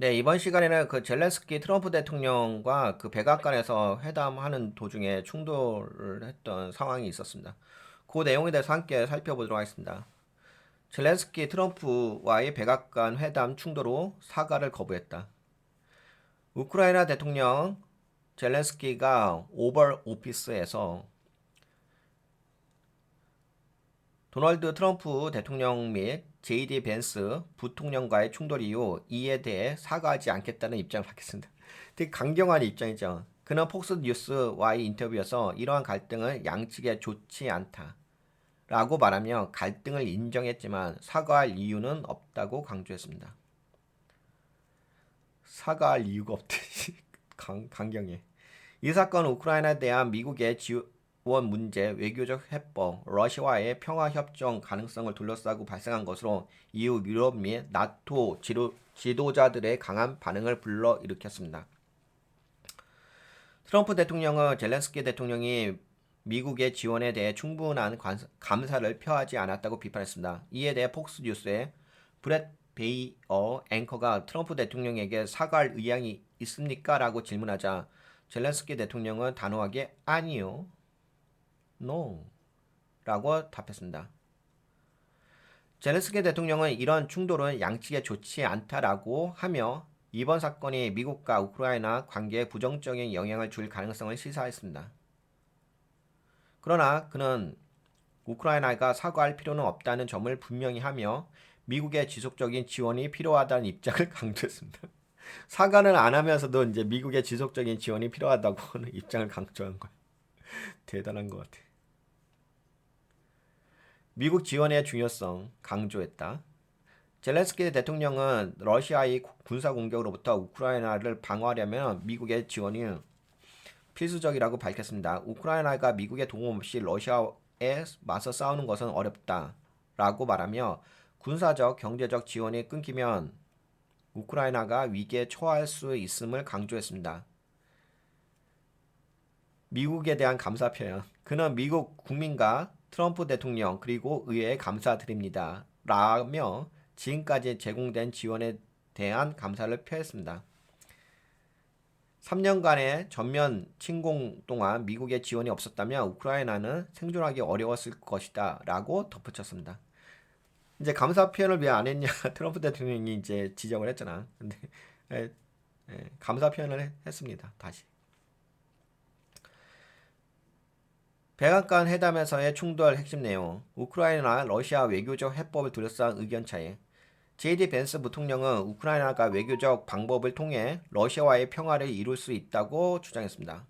네, 이번 시간에는 그 젤렌스키 트럼프 대통령과 그 백악관에서 회담하는 도중에 충돌을 했던 상황이 있었습니다. 그 내용에 대해서 함께 살펴보도록 하겠습니다. 젤렌스키 트럼프와의 백악관 회담 충돌 후 사과를 거부했다. 우크라이나 대통령 젤렌스키가 오벌 오피스에서 도널드 트럼프 대통령 및 JD 벤스 부통령과의 충돌 이후 이에 대해 사과하지 않겠다는 입장을 밝혔습니다. 되게 강경한 입장이죠. 그는 폭스뉴스와의 인터뷰에서 이러한 갈등은 양측에 좋지 않다라고 말하며 갈등을 인정했지만 사과할 이유는 없다고 강조했습니다. 사과할 이유가 없대. 강경해. 이 사건은 우크라이나에 대한 미국의 지원 문제, 외교적 해법, 러시아와의 평화협정 가능성을 둘러싸고 발생한 것으로 EU 유럽 및 나토 지도자들의 강한 반응을 불러일으켰습니다. 트럼프 대통령은 젤렌스키 대통령이 미국의 지원에 대해 충분한 감사를 표하지 않았다고 비판했습니다. 이에 대해 폭스뉴스의 브렛 베이어 앵커가 트럼프 대통령에게 사과할 의향이 있습니까? 라고 질문하자 젤렌스키 대통령은 단호하게 아니요, no 라고 답했습니다. 젤렌스키 대통령은 이런 충돌은 양측에 좋지 않다라고 하며 이번 사건이 미국과 우크라이나 관계에 부정적인 영향을 줄 가능성을 시사했습니다. 그러나 그는 우크라이나가 사과할 필요는 없다는 점을 분명히 하며 미국의 지속적인 지원이 필요하다는 입장을 강조했습니다. 사과는 안 하면서도 이제 미국의 지속적인 지원이 필요하다고 하는 입장을 강조한 거야. 대단한 것 같아. 미국 지원의 중요성 강조했다. 젤렌스키 대통령은 러시아의 군사 공격으로부터 우크라이나를 방어하려면 미국의 지원이 필수적이라고 밝혔습니다. 우크라이나가 미국의 도움 없이 러시아에 맞서 싸우는 것은 어렵다라고 말하며 군사적, 경제적 지원이 끊기면 우크라이나가 위기에 처할 수 있음을 강조했습니다. 미국에 대한 감사 표현. 그는 미국 국민과 트럼프 대통령 그리고 의회에 감사드립니다. 라며 지금까지 제공된 지원에 대한 감사를 표했습니다. 3년간의 전면 침공 동안 미국의 지원이 없었다면 우크라이나는 생존하기 어려웠을 것이다 라고 덧붙였습니다. 이제 감사 표현을 왜 안 했냐 트럼프 대통령이 이제 지적을 했잖아. 근데 감사 표현을 했습니다. 다시. 백악관 회담에서의 충돌 핵심 내용. 우크라이나 러시아 외교적 해법을 둘러싼 의견 차이. JD 벤스 부통령은 우크라이나가 외교적 방법을 통해 러시아와의 평화를 이룰 수 있다고 주장했습니다.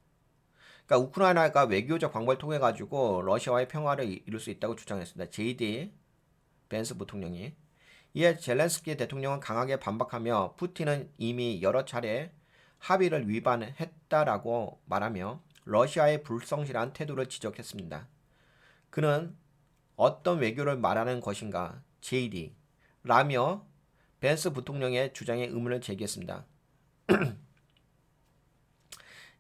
그러니까 우크라이나가 외교적 방법을 통해 가지고 러시아와의 평화를 이룰 수 있다고 주장했습니다. JD 벤스 부통령이. 이에 젤렌스키 대통령은 강하게 반박하며 푸틴은 이미 여러 차례 합의를 위반했다라고 말하며 러시아의 불성실한 태도를 지적했습니다. 그는 어떤 외교를 말하는 것인가 JD 라며 벤스 부통령의 주장에 의문을 제기했습니다.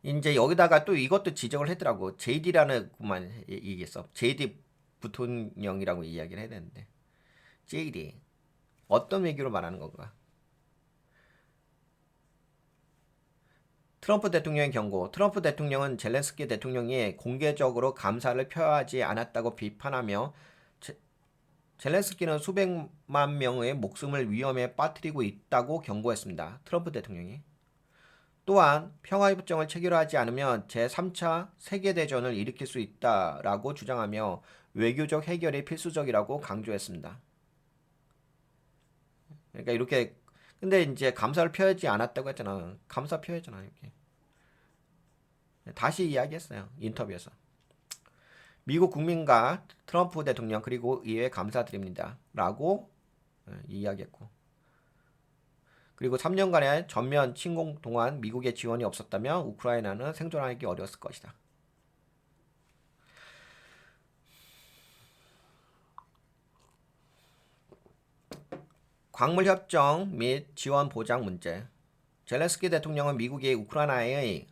이제 여기다가 또 이것도 지적을 했더라고. JD라는 것만 얘기했어. JD 부통령이라고 이야기를 해야 되는데 JD 어떤 외교를 말하는 건가? 트럼프 대통령의 경고. 트럼프 대통령은 젤렌스키 대통령이 공개적으로 감사를 표하지 않았다고 비판하며 젤렌스키는 수백만 명의 목숨을 위험에 빠뜨리고 있다고 경고했습니다. 트럼프 대통령이. 또한 평화협정을 체결하지 않으면 제3차 세계대전을 일으킬 수 있다라고 주장하며 외교적 해결이 필수적이라고 강조했습니다. 그러니까 이렇게 근데 이제 감사를 표하지 않았다고 했잖아. 감사 표했잖아 이렇게. 다시 이야기했어요. 인터뷰에서. 미국 국민과 트럼프 대통령 그리고 의회에 감사드립니다. 라고 이야기했고. 그리고 3년간의 전면 침공 동안 미국의 지원이 없었다면 우크라이나는 생존하기 어려웠을 것이다. 광물 협정 및 지원 보장 문제. 젤렌스키 대통령은 미국이 우크라이나의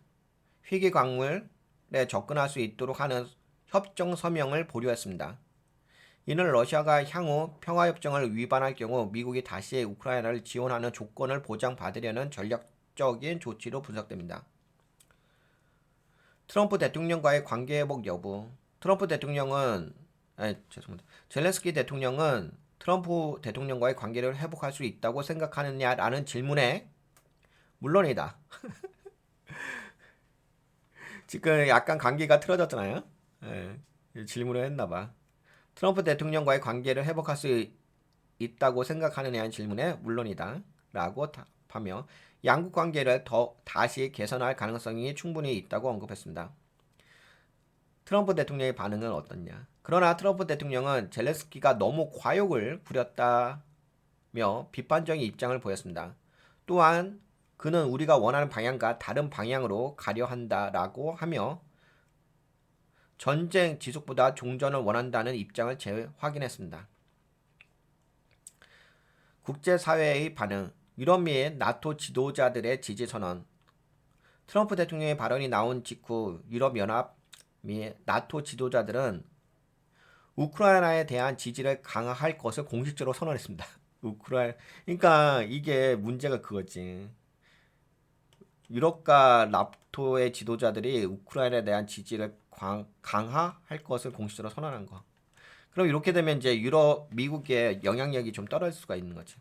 희귀 광물에 접근할 수 있도록 하는 협정 서명을 보류했습니다. 이는 러시아가 향후 평화협정을 위반할 경우 미국이 다시 우크라이나를 지원하는 조건을 보장받으려는 전략적인 조치로 분석됩니다. 트럼프 대통령과의 관계 회복 여부. 트럼프 대통령은 죄송합니다. 젤렌스키 대통령은 트럼프 대통령과의 관계를 회복할 수 있다고 생각하느냐라는 질문에 물론이다. 지금 약간 관계가 틀어졌잖아요. 질문을 했나봐. 트럼프 대통령과의 관계를 회복할 수 있다고 생각하느냐는 질문에 물론이다. 라고 답하며 양국 관계를 다시 개선할 가능성이 충분히 있다고 언급했습니다. 트럼프 대통령의 반응은 어떻냐? 그러나 트럼프 대통령은 젤렌스키가 너무 과욕을 부렸다며 비판적인 입장을 보였습니다. 또한 그는 우리가 원하는 방향과 다른 방향으로 가려 한다라고 하며 전쟁 지속보다 종전을 원한다는 입장을 재확인했습니다. 국제사회의 반응, 유럽 및 나토 지도자들의 지지 선언. 트럼프 대통령의 발언이 나온 직후 유럽연합 및 나토 지도자들은 우크라이나에 대한 지지를 강화할 것을 공식적으로 선언했습니다. 그러니까 이게 문제가 그거지. 유럽과 나토의 지도자들이 우크라이나에 대한 지지를 강화할 것을 공식적으로 선언한 거. 그럼 이렇게 되면 이제 미국의 영향력이 좀 떨어질 수가 있는 거지.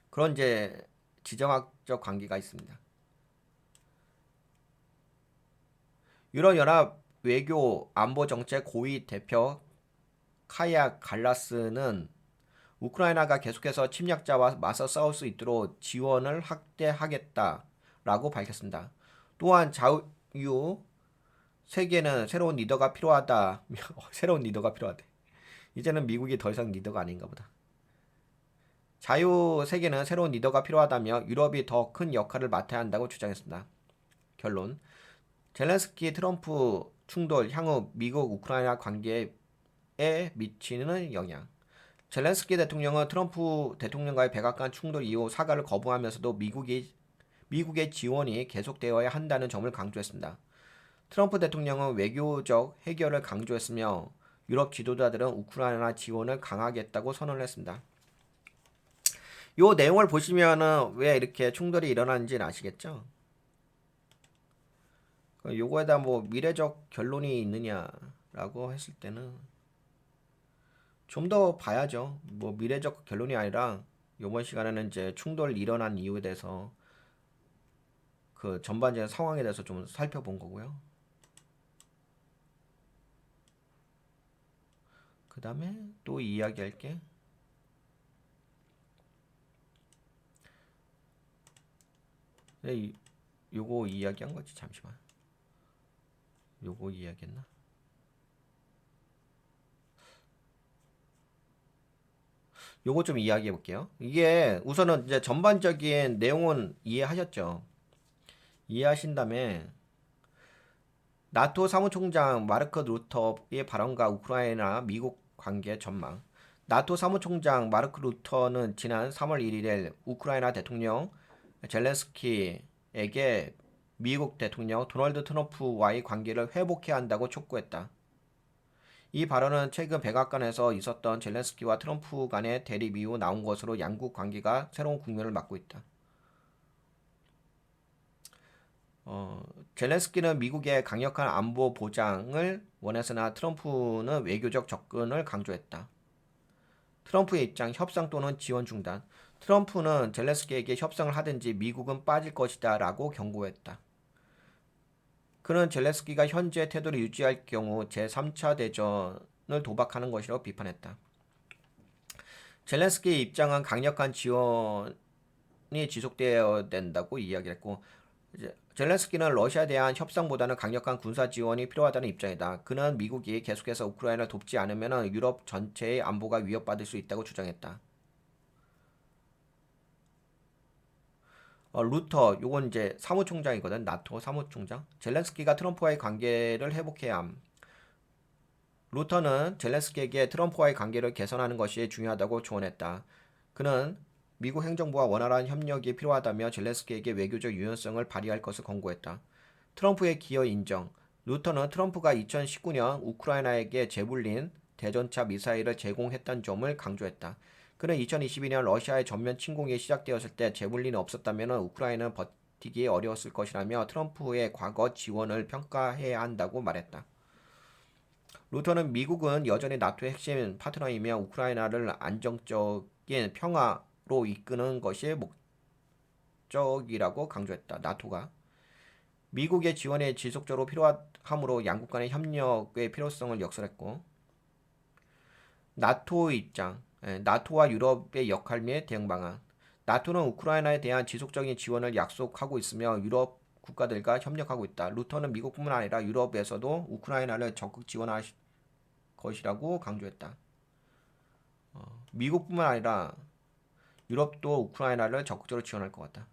그런 이제 지정학적 관계가 있습니다. 유럽연합 외교 안보정책 고위 대표 카야 갈라스는 우크라이나가 계속해서 침략자와 맞서 싸울 수 있도록 지원을 확대하겠다라고 밝혔습니다. 또한 자유 세계는 새로운 리더가 필요하다. 새로운 리더가 필요하대. 이제는 미국이 더 이상 리더가 아닌가 보다. 자유 세계는 새로운 리더가 필요하다며 유럽이 더 큰 역할을 맡아야 한다고 주장했습니다. 결론. 젤렌스키 트럼프 충돌 향후 미국 우크라이나 관계에 미치는 영향. 젤렌스키 대통령은 트럼프 대통령과의 백악관 충돌 이후 사과를 거부하면서도 미국의 지원이 계속되어야 한다는 점을 강조했습니다. 트럼프 대통령은 외교적 해결을 강조했으며 유럽 지도자들은 우크라이나 지원을 강화하겠다고 선언을 했습니다. 요 내용을 보시면은 왜 이렇게 충돌이 일어나는지는 아시겠죠? 요거에다 뭐 미래적 결론이 있느냐라고 했을 때는 좀 더 봐야죠. 뭐 미래적 결론이 아니라 요번 시간에는 이제 충돌 일어난 이유에 대해서 그 전반적인 상황에 대해서 좀 살펴본 거고요. 그 다음에 또 이야기할게. 요거 이야기한 거지. 잠시만. 요거 이야기했나? 요거 좀 이야기해 볼게요. 이게 우선은 이제 전반적인 내용은 이해하셨죠? 이해하신 다음에 나토 사무총장 마르크 루터의 발언과 우크라이나 미국 관계 전망. 나토 사무총장 마르크 루터는 지난 3월 1일에 우크라이나 대통령 젤렌스키에게 미국 대통령 도널드 트럼프와의 관계를 회복해야 한다고 촉구했다. 이 발언은 최근 백악관에서 있었던 젤렌스키와 트럼프 간의 대립 이후 나온 것으로 양국 관계가 새로운 국면을 맞고 있다. 젤렌스키는 미국의 강력한 안보 보장을 원했으나 트럼프는 외교적 접근을 강조했다. 트럼프의 입장, 협상 또는 지원 중단. 트럼프는 젤렌스키에게 협상을 하든지 미국은 빠질 것이다 라고 경고했다. 그는 젤렌스키가 현재 태도를 유지할 경우 제3차 대전을 도박하는 것이라고 비판했다. 젤렌스키의 입장은 강력한 지원이 지속되어야 된다고 이야기했고 젤렌스키는 러시아에 대한 협상보다는 강력한 군사 지원이 필요하다는 입장이다. 그는 미국이 계속해서 우크라이나를 돕지 않으면 유럽 전체의 안보가 위협받을 수 있다고 주장했다. 루터, 요건 이제 사무총장이거든. 나토 사무총장. 젤렌스키가 트럼프와의 관계를 회복해야 함. 루터는 젤렌스키에게 트럼프와의 관계를 개선하는 것이 중요하다고 조언했다. 그는 미국 행정부와 원활한 협력이 필요하다며 젤렌스키에게 외교적 유연성을 발휘할 것을 권고했다. 트럼프의 기여 인정. 루터는 트럼프가 2019년 우크라이나에게 재불린 대전차 미사일을 제공했다는 점을 강조했다. 그는 2022년 러시아의 전면 침공이 시작되었을 때 제블린이 없었다면 우크라이나는 버티기 어려웠을 것이라며 트럼프의 과거 지원을 평가해야 한다고 말했다. 루터는 미국은 여전히 나토의 핵심 파트너이며 우크라이나를 안정적인 평화로 이끄는 것이 목적이라고 강조했다. 나토가 미국의 지원이 지속적으로 필요하므로 양국 간의 협력의 필요성을 역설했고, 나토 입장, 나토와 유럽의 역할 및 대응 방안. 나토는 우크라이나에 대한 지속적인 지원을 약속하고 있으며 유럽 국가들과 협력하고 있다. 루터는 미국뿐만 아니라 유럽에서도 우크라이나를 적극 지원할 것이라고 강조했다. 미국뿐만 아니라 유럽도 우크라이나를 적극적으로 지원할 것 같다.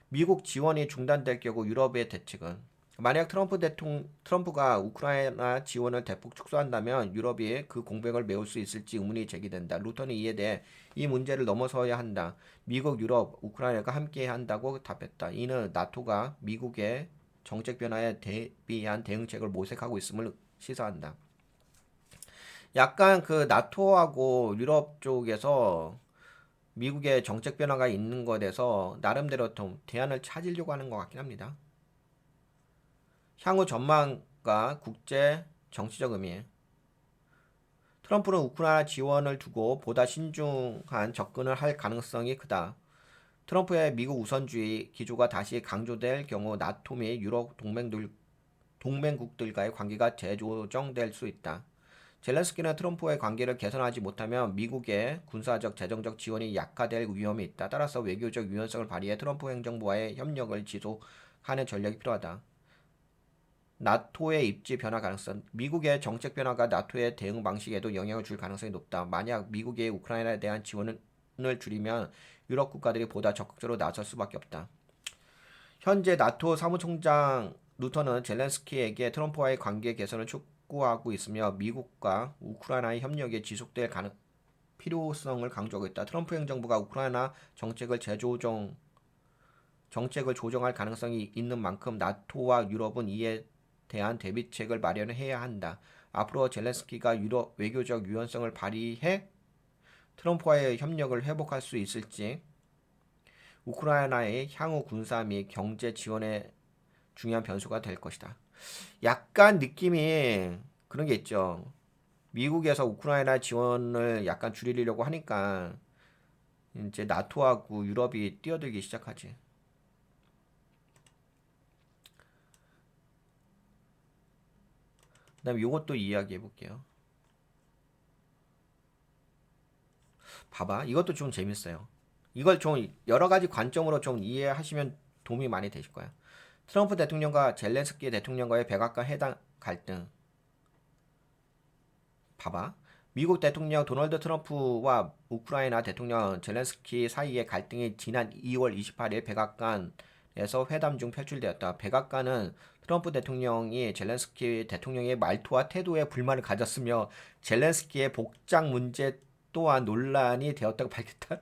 미국 지원이 중단될 경우 유럽의 대책은 만약 트럼프가 우크라이나 지원을 대폭 축소한다면 유럽이 그 공백을 메울 수 있을지 의문이 제기된다. 루터는 이에 대해 이 문제를 넘어서야 한다. 미국, 유럽, 우크라이나가 함께해야 한다고 답했다. 이는 나토가 미국의 정책 변화에 대비한 대응책을 모색하고 있음을 시사한다. 약간 그 나토하고 유럽 쪽에서 미국의 정책 변화가 있는 것에 대해서 나름대로 좀 대안을 찾으려고 하는 것 같긴 합니다. 향후 전망과 국제 정치적 의미. 트럼프는 우크라이나 지원을 두고 보다 신중한 접근을 할 가능성이 크다. 트럼프의 미국 우선주의 기조가 다시 강조될 경우 나토 및 유럽 동맹국들과의 관계가 재조정될 수 있다. 젤렌스키는 트럼프와의 관계를 개선하지 못하면 미국의 군사적, 재정적 지원이 약화될 위험이 있다. 따라서 외교적 유연성을 발휘해 트럼프 행정부와의 협력을 지속하는 전략이 필요하다. 나토의 입지 변화 가능성. 미국의 정책 변화가 나토의 대응 방식에도 영향을 줄 가능성이 높다. 만약 미국이 우크라이나에 대한 지원을 줄이면 유럽 국가들이 보다 적극적으로 나설 수밖에 없다. 현재 나토 사무총장 루터는 젤렌스키에게 트럼프와의 관계 개선을 촉구하고 있으며 미국과 우크라이나의 협력이 지속될 필요성을 강조하고 있다. 트럼프 행정부가 우크라이나 정책을 조정할 가능성이 있는 만큼 나토와 유럽은 이에 대한 대비책을 마련해야 한다. 앞으로 젤렌스키가 유럽 외교적 유연성을 발휘해 트럼프와의 협력을 회복할 수 있을지, 우크라이나의 향후 군사 및 경제 지원에 중요한 변수가 될 것이다. 약간 느낌이 그런 게 있죠. 미국에서 우크라이나 지원을 약간 줄이려고 하니까 이제 나토하고 유럽이 뛰어들기 시작하지. 그다음에 이것도 이야기해 볼게요. 봐봐, 이것도 좀 재밌어요. 이걸 좀 여러 가지 관점으로 좀 이해하시면 도움이 많이 되실 거야. 트럼프 대통령과 젤렌스키 대통령과의 백악관 회담 갈등. 봐봐. 미국 대통령 도널드 트럼프와 우크라이나 대통령 젤렌스키 사이의 갈등이 지난 2월 28일 백악관에서 회담 중 표출되었다. 백악관은 트럼프 대통령이 젤렌스키 대통령의 말투와 태도에 불만을 가졌으며 젤렌스키의 복장 문제 또한 논란이 되었다고 밝혔다.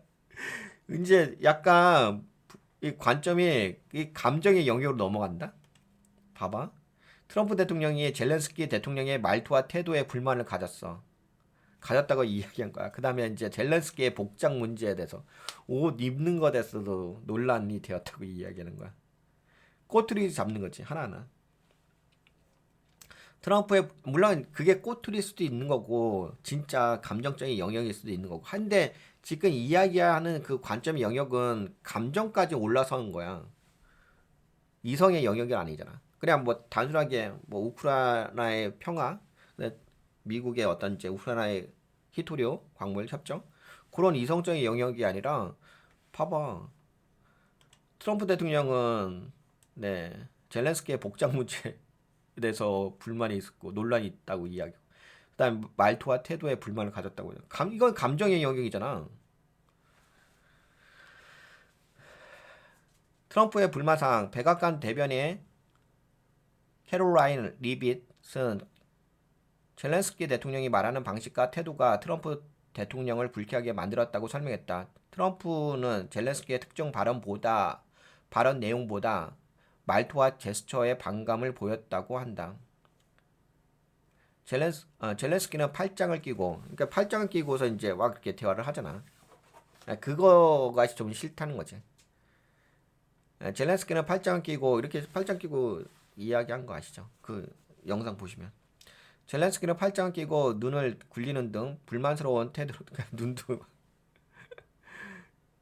이제 약간 이 관점이 이 감정의 영역으로 넘어간다. 봐봐. 트럼프 대통령이 젤렌스키 대통령의 말투와 태도에 불만을 가졌다고 이야기한 거야. 그 다음에 이제 젤렌스키의 복장 문제에 대해서 옷 입는 것에 대해서도 논란이 되었다고 이야기하는 거야. 꼬투리 잡는 거지, 하나하나. 트럼프의, 물론 그게 꼬투리일 수도 있는 거고, 진짜 감정적인 영역일 수도 있는 거고. 한데, 지금 이야기하는 그 관점의 영역은 감정까지 올라서는 거야. 이성의 영역이 아니잖아. 그냥 뭐 단순하게 뭐 우크라이나의 평화, 미국의 어떤 이제 우크라이나의 히토리오 광물 협정 그런 이성적인 영역이 아니라 봐봐. 트럼프 대통령은 젤렌스키의 복장 문제에 대해서 불만이 있었고 논란이 있다고 이야기하고 그다음 말투와 태도에 불만을 가졌다고 해요. 이건 감정의 영역이잖아. 트럼프의 불만사항 백악관 대변인 캐롤라인 리빗은 젤렌스키 대통령이 말하는 방식과 태도가 트럼프 대통령을 불쾌하게 만들었다고 설명했다. 트럼프는 젤렌스키의 특정 발언 내용보다 말투와 제스처에 반감을 보였다고 한다. 젤렌스키는 팔짱을 끼고, 그러니까 팔짱을 끼고서 이제 막 이렇게 대화를 하잖아. 그거가 좀 싫다는 거지. 젤렌스키는 팔짱을 끼고 이렇게 팔짱 끼고 이야기한 거 아시죠? 그 영상 보시면. 젤렌스키는 팔짱을 끼고 눈을 굴리는 등 불만스러운 태도로 눈도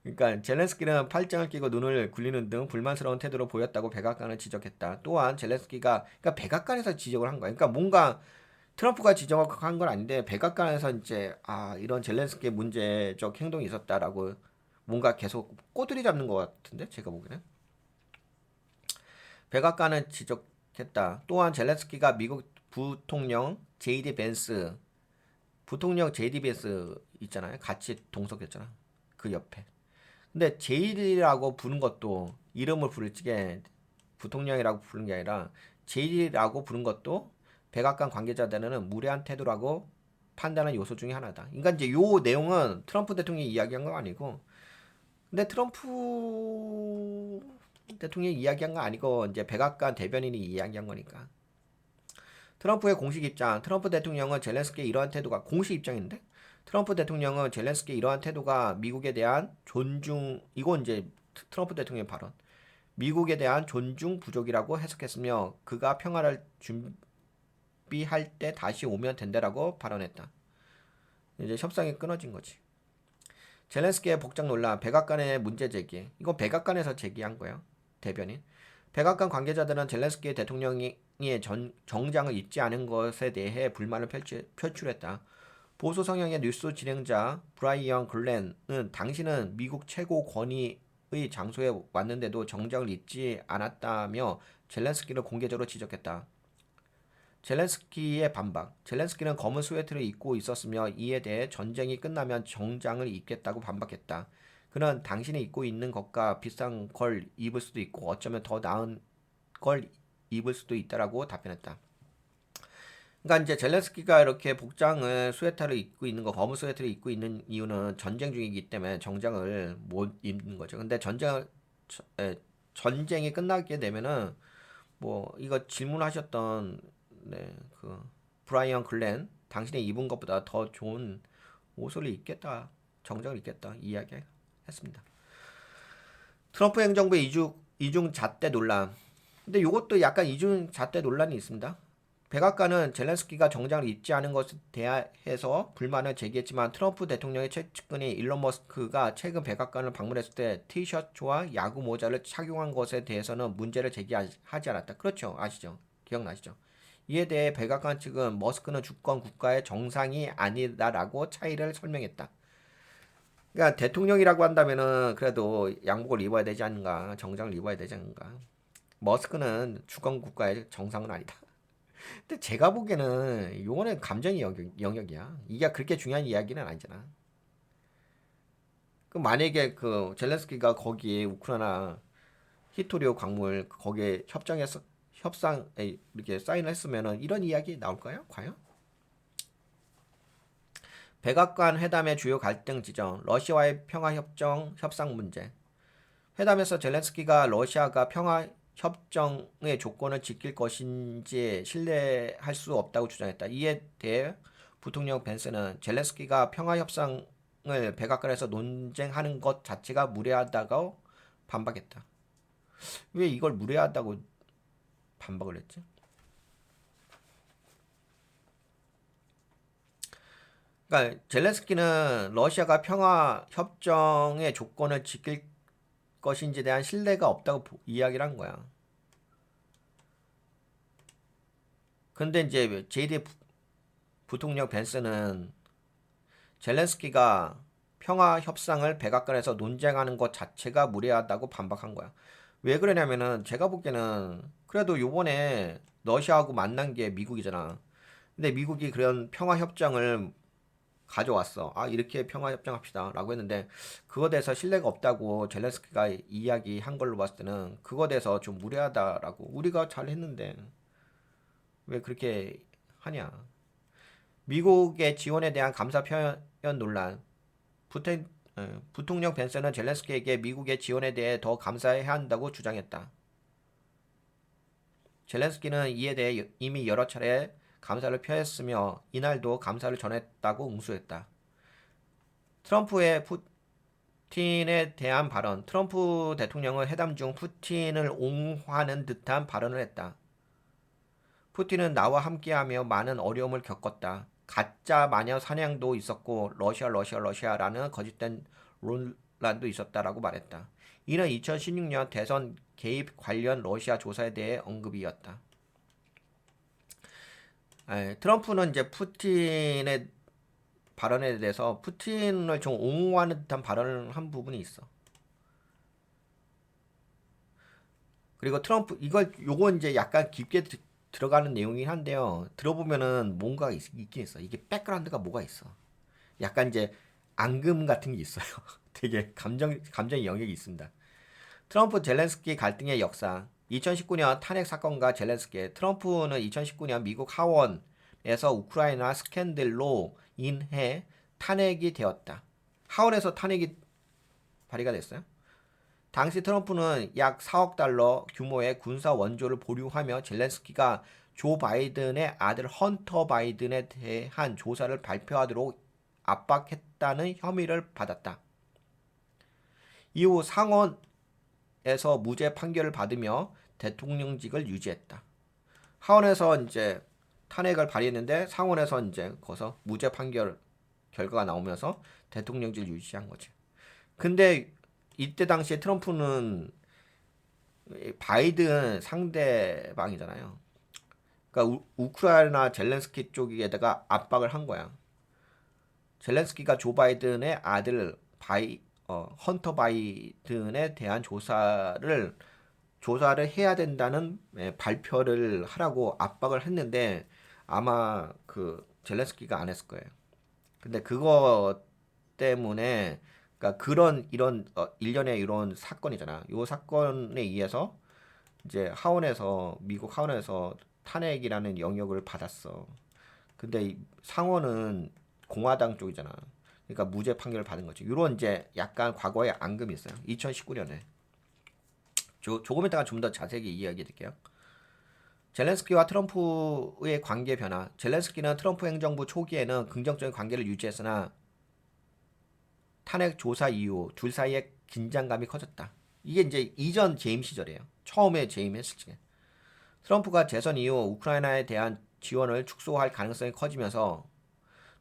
그러니까 젤렌스키는 팔짱을 끼고 눈을 굴리는 등 불만스러운 태도로 보였다고 백악관은 지적했다. 또한 젤렌스키가 그러니까 백악관에서 지적을 한 거야. 그러니까 뭔가 트럼프가 지적한 건 아닌데 백악관에서 이제 이런 젤렌스키의 문제적 행동이 있었다라고 뭔가 계속 꼬투리 잡는 것 같은데 제가 보기에는 백악관은 지적했다. 또한 젤렌스키가 미국 부통령 제이디 벤스 부통령 제이디 벤스 있잖아요. 같이 동석했잖아. 그 옆에. 근데 제이디라고 부른 것도 이름을 부를 적에 부통령이라고 부른 게 아니라 제이디라고 부른 것도 백악관 관계자들은 무례한 태도라고 판단한 요소 중에 하나다. 그러니까 이제 요 내용은 트럼프 대통령이 이야기한 건 아니고, 근데 트럼프 대통령이 이야기한 건 아니고 이제 백악관 대변인이 이야기한 거니까. 트럼프의 공식 입장, 트럼프 대통령은 젤렌스키의 이러한 태도가 공식 입장인데 트럼프 대통령은 젤렌스키의 이러한 태도가 미국에 대한 존중, 이건 이제 트럼프 대통령의 발언. 미국에 대한 존중 부족이라고 해석했으며 그가 평화를 준비할 때 다시 오면 된다라고 발언했다. 이제 협상이 끊어진 거지. 젤렌스키의 복장 논란, 백악관의 문제 제기. 이건 백악관에서 제기한 거예요. 대변인. 백악관 관계자들은 젤렌스키 대통령이 정장을 입지 않은 것에 대해 불만을 표출했다. 보수 성향의 뉴스 진행자 브라이언 글렌은 당신은 미국 최고 권위의 장소에 왔는데도 정장을 입지 않았다며 젤렌스키를 공개적으로 지적했다. 젤렌스키의 반박. 젤렌스키는 검은 스웨트를 입고 있었으며 이에 대해 전쟁이 끝나면 정장을 입겠다고 반박했다. 그는 당신이 입고 있는 것과 비싼 걸 입을 수도 있고 어쩌면 더 나은 걸 입을 수도 있다라고 답변했다. 그러니까 이제 젤렌스키가 이렇게 복장을 스웨터를 입고 있는 거, 검은 스웨터를 입고 있는 이유는 전쟁 중이기 때문에 정장을 못 입는 거죠. 근데 전쟁이 끝나게 되면은 뭐 이거 질문하셨던 그 브라이언 글렌 당신이 입은 것보다 더 좋은 옷을 입겠다, 정장을 입겠다 이야기했습니다. 트럼프 행정부의 이중 잣대 논란. 근데 이것도 약간 이중 잣대 논란이 있습니다. 백악관은 젤렌스키가 정장을 입지 않은 것에 대해서 불만을 제기했지만 트럼프 대통령의 최측근인 일론 머스크가 최근 백악관을 방문했을 때 티셔츠와 야구 모자를 착용한 것에 대해서는 문제를 제기하지 않았다. 그렇죠. 아시죠? 기억나시죠? 이에 대해 백악관 측은 머스크는 주권 국가의 정상이 아니다라고 차이를 설명했다. 그러니까 대통령이라고 한다면은 그래도 양복을 입어야 되지 않는가, 정장을 입어야 되지 않는가. 머스크는 주권 국가의 정상은 아니다. 근데 제가 보기에는 요거는 감정의 영역이야. 이게 그렇게 중요한 이야기는 아니잖아. 그 만약에 그 젤렌스키가 거기에 우크라이나 히토리오 광물 거기에 협상에 이렇게 사인을 했으면은 이런 이야기 나올까요? 과연? 백악관 회담의 주요 갈등 지점, 러시아와의 협상 문제. 회담에서 젤렌스키가 러시아가 평화 협정의 조건을 지킬 것인지 신뢰할 수 없다고 주장했다. 이에 대해 부통령 벤스는 젤렌스키가 평화 협상을 백악관에서 논쟁하는 것 자체가 무례하다고 반박했다. 왜 이걸 무례하다고 반박을 했지? 그러니까 젤렌스키는 러시아가 평화 협정의 조건을 지킬 것인지에 대한 신뢰가 없다고 이야기를 한 거야. 근데 이제 JD 부통령 벤스는 젤렌스키가 평화 협상을 백악관에서 논쟁하는 것 자체가 무례하다고 반박한 거야. 왜 그러냐면은 제가 보기에는 그래도 요번에 러시아하고 만난 게 미국이잖아. 근데 미국이 그런 평화 협정을 가져왔어. 이렇게 평화 협정합시다. 라고 했는데 그거에 대해서 신뢰가 없다고 젤렌스키가 이야기한 걸로 봤을 때는 그거에 대해서 좀 무례하다라고 우리가 잘 했는데 왜 그렇게 하냐. 미국의 지원에 대한 감사 표현 논란. 부통령 벤스는 젤렌스키에게 미국의 지원에 대해 더 감사해야 한다고 주장했다. 젤렌스키는 이에 대해 이미 여러 차례 감사를 표했으며 이날도 감사를 전했다고 응수했다. 트럼프의 푸틴에 대한 발언. 트럼프 대통령은 회담 중 푸틴을 옹호하는 듯한 발언을 했다. 푸틴은 나와 함께하며 많은 어려움을 겪었다. 가짜 마녀 사냥도 있었고 러시아라는 거짓된 논란도 있었다라고 말했다. 이는 2016년 대선 개입 관련 러시아 조사에 대해 언급이었다. 트럼프는 이제 푸틴의 발언에 대해서 푸틴을 좀 옹호하는 듯한 발언을 한 부분이 있어. 그리고 트럼프 요건 이제 약간 깊게 들어가는 내용이긴 한데요. 들어보면은 뭔가 있긴 있어. 이게 백그라운드가 뭐가 있어. 약간 이제 앙금 같은 게 있어요. 되게 감정의 영역이 있습니다. 트럼프 젤렌스키 갈등의 역사. 2019년 탄핵 사건과 젤렌스키. 트럼프는 2019년 미국 하원에서 우크라이나 스캔들로 인해 탄핵이 되었다. 하원에서 탄핵이 발의가 됐어요. 당시 트럼프는 약 4억 달러 규모의 군사 원조를 보유하며 젤렌스키가 조 바이든의 아들 헌터 바이든에 대한 조사를 발표하도록 압박했다는 혐의를 받았다. 이후 상원에서 무죄 판결을 받으며 대통령직을 유지했다. 하원에서 이제 탄핵을 발의했는데 상원에서 이제 거기서 무죄 판결 결과가 나오면서 대통령직을 유지한 거지. 근데 이때 당시에 트럼프는 바이든 상대방이잖아요. 그러니까 우크라이나 젤렌스키 쪽에다가 압박을 한 거야. 젤렌스키가 조 바이든의 아들 헌터 바이든에 대한 조사를 해야 된다는 발표를 하라고 압박을 했는데 아마 그 젤렌스키가 안 했을 거예요. 근데 그거 때문에 그러니까 이런 일련의 이런 사건이잖아. 요 사건에 의해서 이제 미국 하원에서 탄핵이라는 영역을 받았어. 근데 상원은 공화당 쪽이잖아. 그러니까 무죄 판결을 받은 거지. 이런 이제 약간 과거에 앙금이 있어요. 2019년에. 조금 이따가 좀 더 자세히 이야기해 드릴게요. 젤렌스키와 트럼프의 관계 변화. 젤렌스키는 트럼프 행정부 초기에는 긍정적인 관계를 유지했으나 탄핵 조사 이후 둘 사이에 긴장감이 커졌다. 이게 이제 이전 재임 시절이에요. 처음에 재임했을 때. 트럼프가 재선 이후 우크라이나에 대한 지원을 축소할 가능성이 커지면서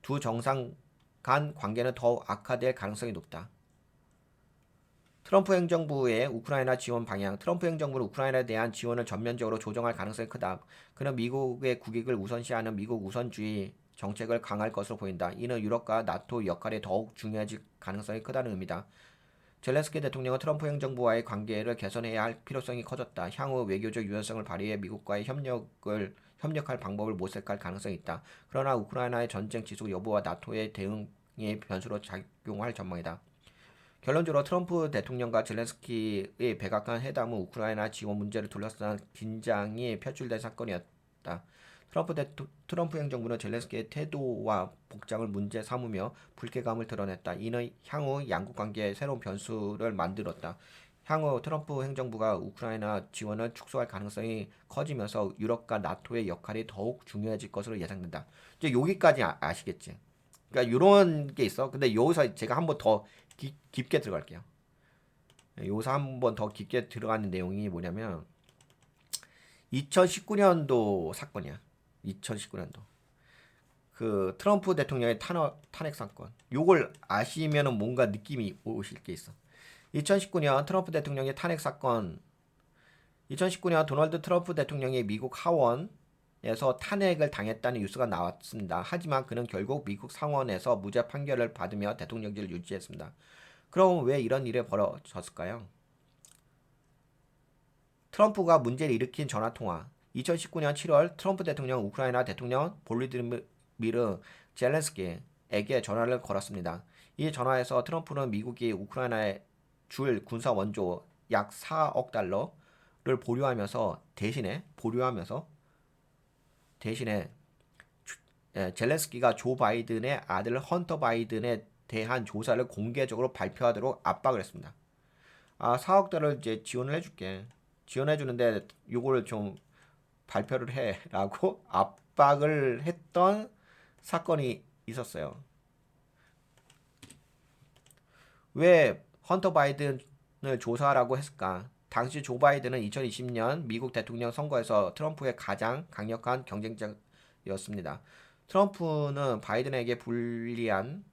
두 정상 간 관계는 더욱 악화될 가능성이 높다. 트럼프 행정부의 우크라이나 지원 방향. 트럼프 행정부는 우크라이나에 대한 지원을 전면적으로 조정할 가능성이 크다. 그는 미국의 국익을 우선시하는 미국 우선주의 정책을 강할 것으로 보인다. 이는 유럽과 나토 역할이 더욱 중요해질 가능성이 크다는 의미다. 젤렌스키 대통령은 트럼프 행정부와의 관계를 개선해야 할 필요성이 커졌다. 향후 외교적 유연성을 발휘해 미국과의 협력할 방법을 모색할 가능성이 있다. 그러나 우크라이나의 전쟁 지속 여부와 나토의 대응의 변수로 작용할 전망이다. 결론적으로 트럼프 대통령과 젤렌스키의 백악관 회담은 우크라이나 지원 문제를 둘러싼 긴장이 표출된 사건이었다. 트럼프 행정부는 젤렌스키의 태도와 복장을 문제 삼으며 불쾌감을 드러냈다. 이는 향후 양국 관계에 새로운 변수를 만들었다. 향후 트럼프 행정부가 우크라이나 지원을 축소할 가능성이 커지면서 유럽과 나토의 역할이 더욱 중요해질 것으로 예상된다. 이제 여기까지 아시겠지? 그러니까 이런 게 있어. 근데 여기서 제가 한번 더 깊게 들어갈게요. 여기서 한번 더 깊게 들어가는 내용이 뭐냐면 2019년도 사건이야. 2019년도. 그 트럼프 대통령의 탄핵 사건. 요걸 아시면은 뭔가 느낌이 오실 게 있어. 2019년 트럼프 대통령의 탄핵 사건. 2019년 도널드 트럼프 대통령이 미국 하원에서 탄핵을 당했다는 뉴스가 나왔습니다. 하지만 그는 결국 미국 상원에서 무죄 판결을 받으며 대통령직을 유지했습니다. 그럼 왜 이런 일이 벌어졌을까요? 트럼프가 문제를 일으킨 전화통화. 2019년 7월 트럼프 대통령 우크라이나 대통령 볼리드미르 젤렌스키에게 전화를 걸었습니다. 이 전화에서 트럼프는 미국이 우크라이나에 줄 군사 원조 약 4억 달러를 대신에 젤렌스키가 조 바이든의 아들 헌터 바이든에 대한 조사를 공개적으로 발표하도록 압박을 했습니다. 4억 달러를 이제 지원해 주는데 요거를 좀 발표를 해라고 압박을 했던 사건이 있었어요. 왜 헌터 바이든을 조사하라고 했을까? 당시 조 바이든은 2020년 미국 대통령 선거에서 트럼프의 가장 강력한 경쟁자였습니다. 트럼프는 바이든에게 불리한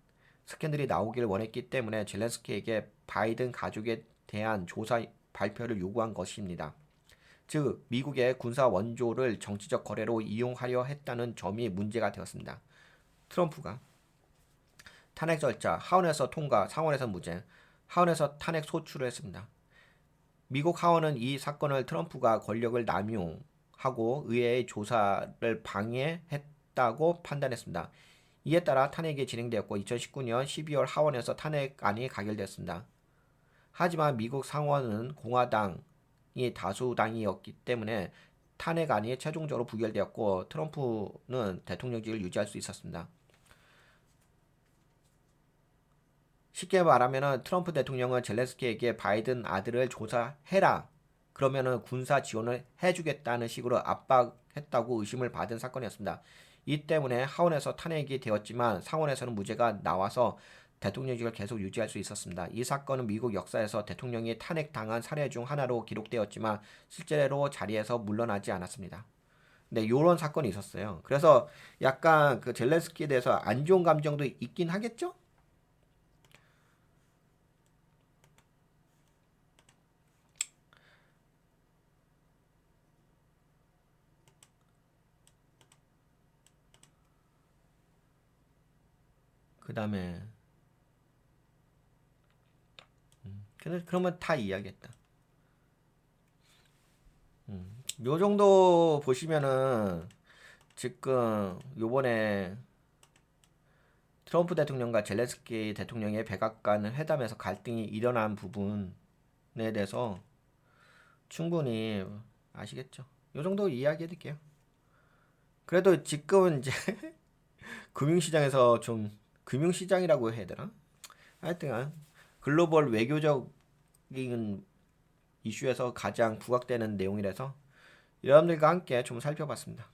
스캔들이 나오길 원했기 때문에 젤렌스키에게 바이든 가족에 대한 조사 발표를 요구한 것입니다. 즉, 미국의 군사 원조를 정치적 거래로 이용하려 했다는 점이 문제가 되었습니다. 트럼프가 탄핵 절차, 하원에서 통과, 상원에서 무죄, 하원에서 탄핵 소추를 했습니다. 미국 하원은 이 사건을 트럼프가 권력을 남용하고 의회의 조사를 방해했다고 판단했습니다. 이에 따라 탄핵이 진행되었고 2019년 12월 하원에서 탄핵안이 가결됐습니다. 하지만 미국 상원은 공화당이 다수당이었기 때문에 탄핵안이 최종적으로 부결되었고 트럼프는 대통령직을 유지할 수 있었습니다. 쉽게 말하면 트럼프 대통령은 젤렌스키에게 바이든 아들을 조사해라. 그러면은 군사 지원을 해주겠다는 식으로 압박했다고 의심을 받은 사건이었습니다. 이 때문에 하원에서 탄핵이 되었지만 상원에서는 무죄가 나와서 대통령직을 계속 유지할 수 있었습니다. 이 사건은 미국 역사에서 대통령이 탄핵당한 사례 중 하나로 기록되었지만 실제로 자리에서 물러나지 않았습니다. 네, 요런 사건이 있었어요. 그래서 약간 그 젤렌스키에 대해서 안 좋은 감정도 있긴 하겠죠? 그 다음에 근데 그러면 다 이해하겠다. 요 정도 보시면은 지금 요번에 트럼프 대통령과 젤렌스키 대통령의 백악관 회담에서 갈등이 일어난 부분에 대해서 충분히 아시겠죠? 요 정도 이야기해 드릴게요. 그래도 지금은 이제 금융시장에서 좀 금융시장이라고 해야 되나? 하여튼 글로벌 외교적인 이슈에서 가장 부각되는 내용이라서 여러분들과 함께 좀 살펴봤습니다.